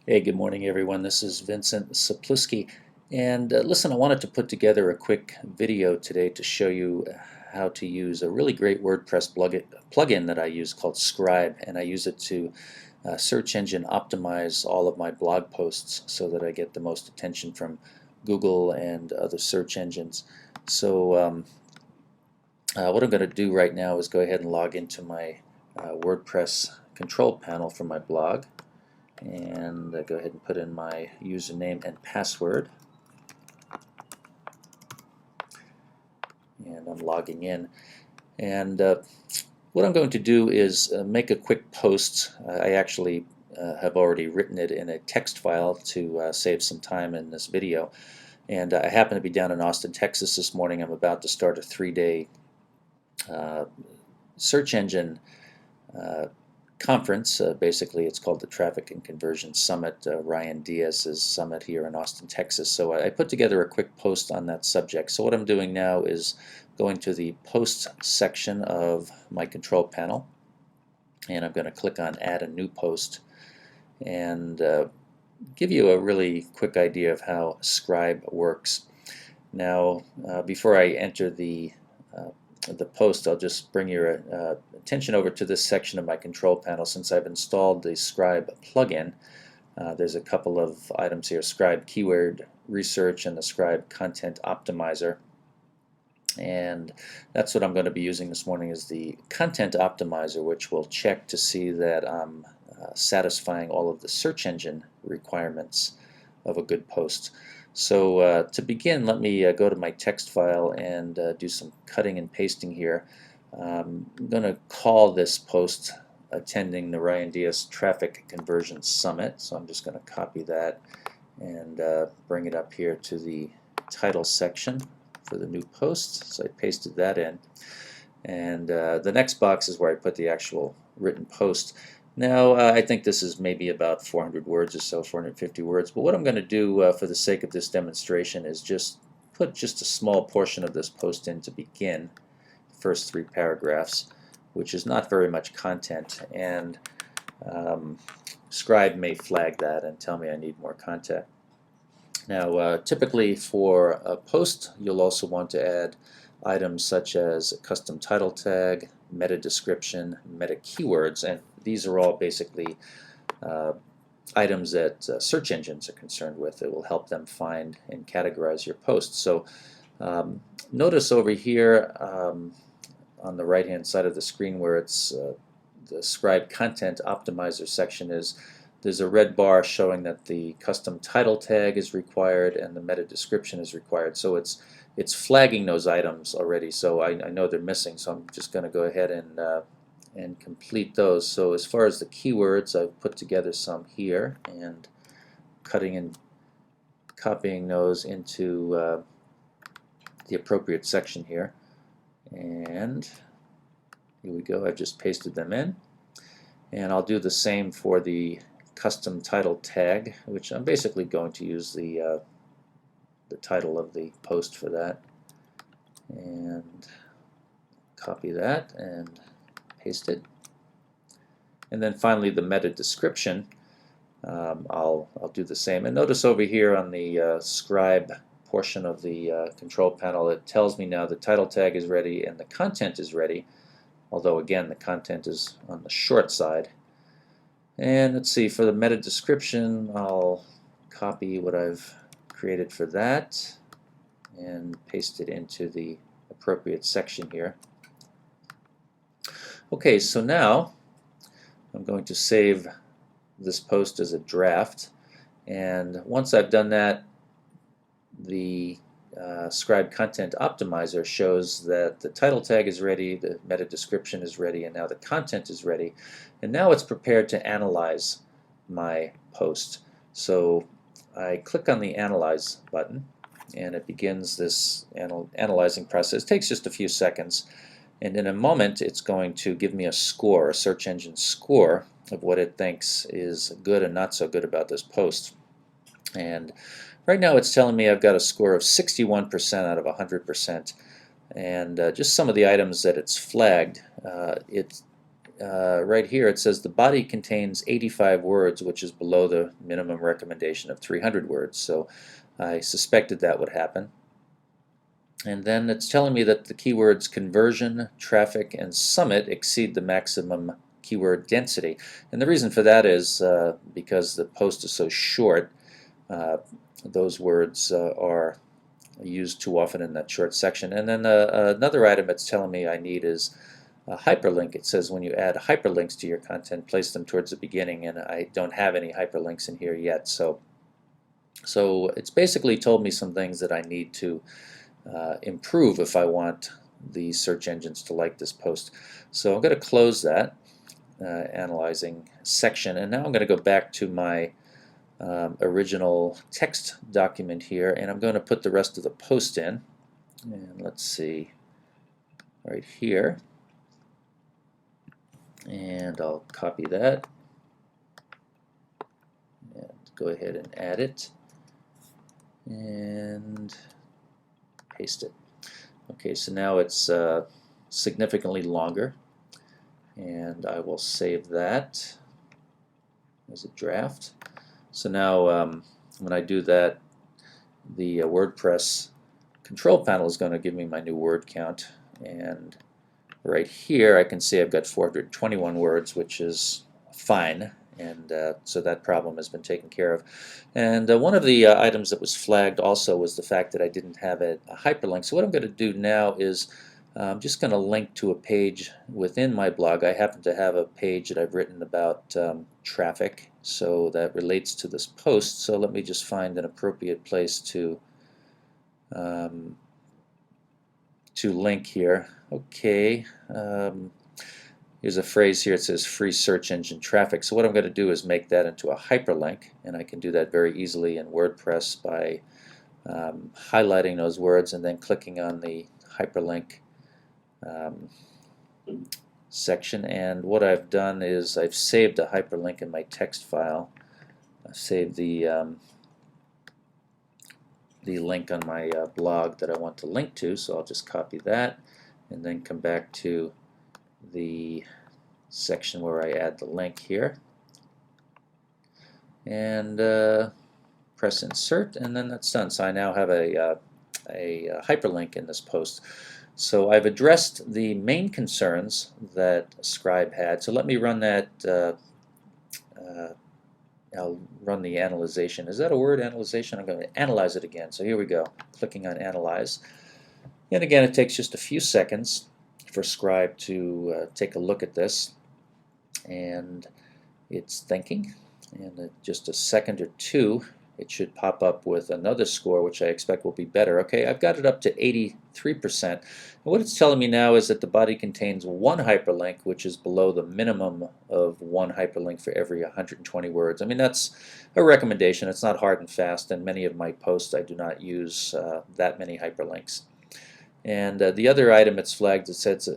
Hey, good morning, everyone. This is Vincent Sapluski. And listen, I wanted to put together a quick video today to show you how to use a really great WordPress plugin that I use called Scribe. And I use it to search engine optimize all of my blog posts so that I get the most attention from Google and other search engines. So what I'm going to do right now is go ahead and log into my WordPress control panel for my blog. And go ahead and put in my username and password, and I'm logging in. And what I'm going to do is make a quick post. I actually have already written it in a text file to save some time in this video. And I happen to be down in Austin, Texas this morning. I'm about to start a 3-day search engine conference. Basically, it's called the Traffic and Conversion Summit, Ryan Diaz's summit here in Austin, Texas. So I put together a quick post on that subject. So what I'm doing now is going to the posts section of my control panel, and I'm going to click on Add a New Post and give you a really quick idea of how Scribe works. Now, before I enter the post, I'll just bring your attention over to this section of my control panel. Since I've installed the Scribe plugin, there's a couple of items here: Scribe Keyword Research and the Scribe Content Optimizer. And that's what I'm going to be using this morning, is the Content Optimizer, which will check to see that I'm satisfying all of the search engine requirements of a good post. So to begin, let me go to my text file and do some cutting and pasting here. I'm going to call this post attending the Ryan Diaz Traffic Conversion Summit. So I'm just going to copy that and bring it up here to the title section for the new post. So I pasted that in. And the next box is where I put the actual written post. Now, I think this is maybe about 400 words or so, 450 words. But what I'm going to do for the sake of this demonstration is just put just a small portion of this post in to begin, the first 3 paragraphs, which is not very much content. And Scribe may flag that and tell me I need more content. Now, typically for a post, you'll also want to add items such as a custom title tag, meta description, meta keywords, and these are all basically items that search engines are concerned with. It will help them find and categorize your posts. So notice over here on the right hand side of the screen where it's the Scribe Content Optimizer section is, there's a red bar showing that the custom title tag is required and the meta description is required. So it's flagging those items already, so I know they're missing, so I'm just going to go ahead and complete those. So as far as the keywords, I've put together some here and cutting and copying those into the appropriate section here. And here we go, I've just pasted them in. And I'll do the same for the custom title tag, which I'm basically going to use the title of the post for that, and copy that and paste it. And then finally the meta description, I'll do the same. And notice over here on the Scribe portion of the control panel, it tells me now the title tag is ready and the content is ready, although again the content is on the short side. And let's see, for the meta description, I'll copy what I've created for that and paste it into the appropriate section here. Okay, so now I'm going to save this post as a draft, and once I've done that, the Scribe Content Optimizer shows that the title tag is ready, the meta description is ready, and now the content is ready. And now it's prepared to analyze my post. So I click on the Analyze button, and it begins this analyzing process. It takes just a few seconds, and in a moment it's going to give me a score, a search engine score, of what it thinks is good and not so good about this post. And right now it's telling me I've got a score of 61% out of 100%. And just some of the items that it's flagged, right here it says the body contains 85 words, which is below the minimum recommendation of 300 words. So I suspected that would happen. And then it's telling me that the keywords conversion, traffic, and summit exceed the maximum keyword density. And the reason for that is because the post is so short, those words are used too often in that short section. And then another item it's telling me I need is a hyperlink. It says when you add hyperlinks to your content, place them towards the beginning, and I don't have any hyperlinks in here yet. So it's basically told me some things that I need to improve if I want the search engines to like this post. So I'm going to close that analyzing section, and now I'm going to go back to my original text document here, and I'm going to put the rest of the post in. And let's see, right here, and I'll copy that and go ahead and add it and paste it. Okay, so now it's significantly longer, and I will save that as a draft. So now when I do that, the WordPress control panel is going to give me my new word count, and right here I can see I've got 421 words, which is fine, and so that problem has been taken care of. And one of the items that was flagged also was the fact that I didn't have a hyperlink. So what I'm going to do now is I'm just going to link to a page within my blog. I happen to have a page that I've written about traffic, so that relates to this post. So let me just find an appropriate place to link here. Okay, here's a phrase here. It says free search engine traffic. So what I'm going to do is make that into a hyperlink, and I can do that very easily in WordPress by highlighting those words and then clicking on the hyperlink section. And what I've done is I've saved a hyperlink in my text file. I've saved the link on my blog that I want to link to, so I'll just copy that and then come back to the section where I add the link here and press insert, and then that's done. So I now have a hyperlink in this post. So I've addressed the main concerns that Scribe had. So let me run that. I'll run the analyzation. Is that a word, analyzation? I'm going to analyze it again. So here we go, clicking on analyze. And again, it takes just a few seconds for Scribe to take a look at this, and it's thinking. And in just a second or two, it should pop up with another score, which I expect will be better. Okay, I've got it up to 83%. And what it's telling me now is that the body contains one hyperlink, which is below the minimum of one hyperlink for every 120 words. I mean, that's a recommendation. It's not hard and fast, and many of my posts I do not use that many hyperlinks. And the other item it's flagged, it says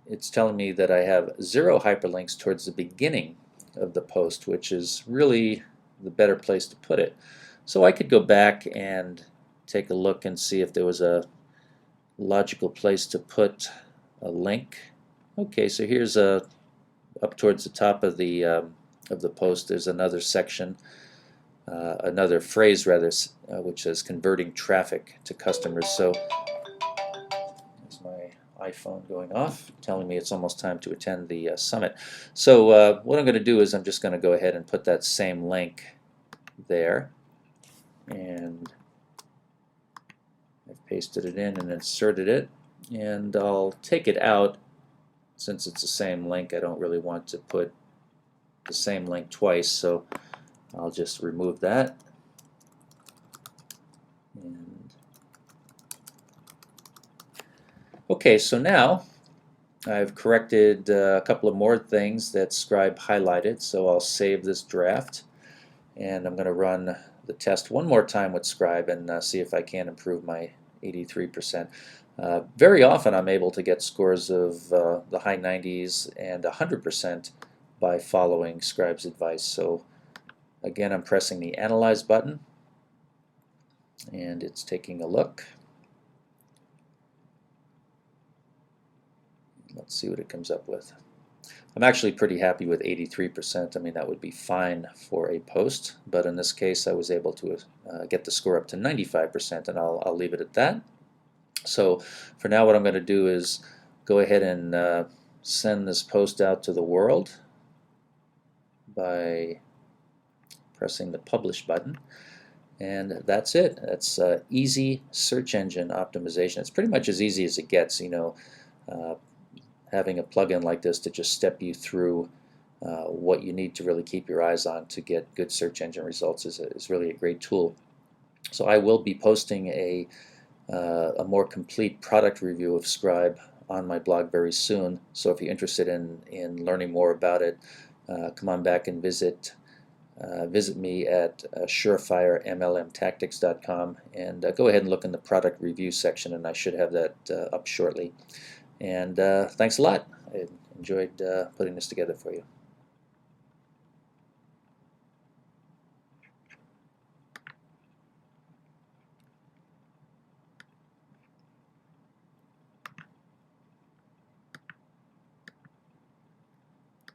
it's telling me that I have 0 hyperlinks towards the beginning of the post, which is really the better place to put it. So I could go back and take a look and see if there was a logical place to put a link. Okay, so here's up towards the top of the post. There's another section, another phrase rather, which says converting traffic to customers. So there's my iPhone going off, telling me it's almost time to attend the summit. So what I'm going to do is I'm just going to go ahead and put that same link there, and I've pasted it in and inserted it, and I'll take it out. Since it's the same link, I don't really want to put the same link twice, so I'll just remove that. And okay, so now I've corrected a couple of more things that Scribe highlighted, so I'll save this draft, and I'm going to run the test one more time with Scribe and see if I can improve my 83%. Very often I'm able to get scores of the high 90s and 100% by following Scribe's advice. So again, I'm pressing the Analyze button, and it's taking a look. Let's see what it comes up with. I'm actually pretty happy with 83%. I mean, that would be fine for a post, but in this case I was able to get the score up to 95%, and I'll leave it at that. So for now, what I'm going to do is go ahead and send this post out to the world by pressing the publish button. And that's it. That's easy search engine optimization. It's pretty much as easy as it gets, having a plugin like this to just step you through what you need to really keep your eyes on to get good search engine results is really a great tool. So I will be posting a more complete product review of Scribe on my blog very soon. So if you're interested in learning more about it, come on back and visit me at surefiremlmtactics.com, and go ahead and look in the product review section, and I should have that up shortly. And thanks a lot. I enjoyed putting this together for you.